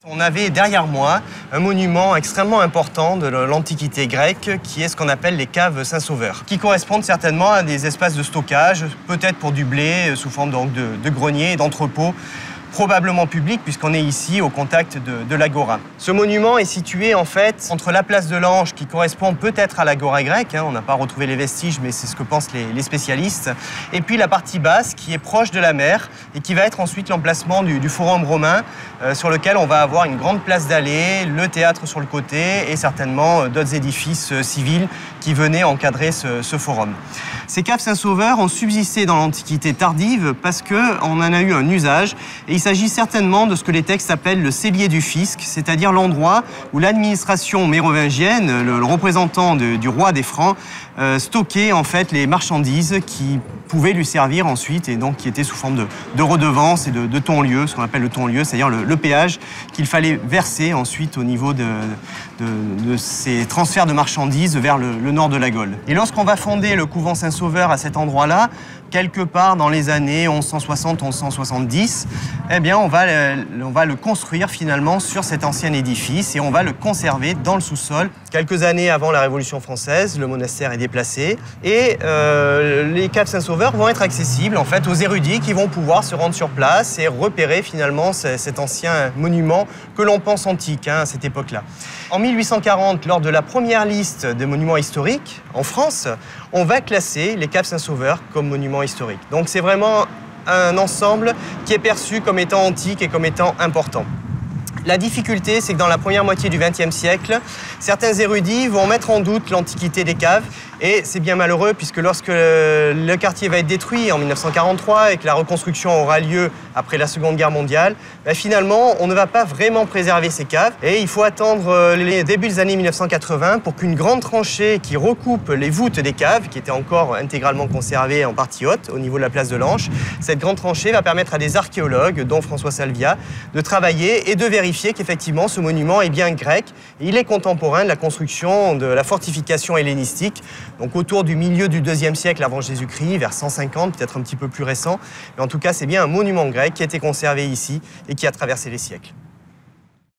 On avait derrière moi un monument extrêmement important de l'Antiquité grecque qui est ce qu'on appelle les caves Saint-Sauveur, qui correspondent certainement à des espaces de stockage, peut-être pour du blé, sous forme donc de greniers et d'entrepôts, probablement public puisqu'on est ici au contact de l'agora. Ce monument est situé en fait entre la place de l'Ange qui correspond peut-être à l'agora grecque, on n'a pas retrouvé les vestiges mais c'est ce que pensent les spécialistes, et puis la partie basse qui est proche de la mer et qui va être ensuite l'emplacement du forum romain sur lequel on va avoir une grande place d'allée, le théâtre sur le côté et certainement d'autres édifices civils qui venaient encadrer ce forum. Ces caves Saint-Sauveur ont subsisté dans l'Antiquité tardive parce qu'on en a eu un usage et il s'agit certainement de ce que les textes appellent le cellier du fisc, c'est-à-dire l'endroit où l'administration mérovingienne, le représentant du roi des Francs, stockait en fait les marchandises qui pouvaient lui servir ensuite et donc qui étaient sous forme de redevances et de ton-lieu, ce qu'on appelle le ton-lieu, c'est-à-dire le péage qu'il fallait verser ensuite au niveau de ces transferts de marchandises vers le nord de la Gaule. Et lorsqu'on va fonder le couvent Saint-Sauveur à cet endroit-là, quelque part dans les années 1160-1170, eh bien on va le construire finalement sur cet ancien édifice et on va le conserver dans le sous-sol. Quelques années avant la Révolution française, le monastère est déplacé et les caves Saint-Sauveur vont être accessibles en fait aux érudits qui vont pouvoir se rendre sur place et repérer finalement cet ancien monument que l'on pense antique à cette époque-là. En 1840, lors de la première liste des monuments historiques en France, on va classer les caves Saint-Sauveur comme monuments historiques. Donc c'est vraiment un ensemble qui est perçu comme étant antique et comme étant important. La difficulté, c'est que dans la première moitié du XXe siècle, certains érudits vont mettre en doute l'antiquité des caves. Et c'est bien malheureux puisque lorsque le quartier va être détruit en 1943 et que la reconstruction aura lieu après la Seconde Guerre mondiale, finalement, on ne va pas vraiment préserver ces caves. Et il faut attendre les débuts des années 1980 pour qu'une grande tranchée qui recoupe les voûtes des caves, qui étaient encore intégralement conservées en partie haute au niveau de la place de l'Anche, cette grande tranchée va permettre à des archéologues, dont François Salvia, de travailler et de vérifier qu'effectivement ce monument est bien grec. Et il est contemporain de la construction de la fortification hellénistique, donc autour du milieu du IIe siècle avant Jésus-Christ, vers 150, peut-être un petit peu plus récent. Mais en tout cas, c'est bien un monument grec qui a été conservé ici et qui a traversé les siècles.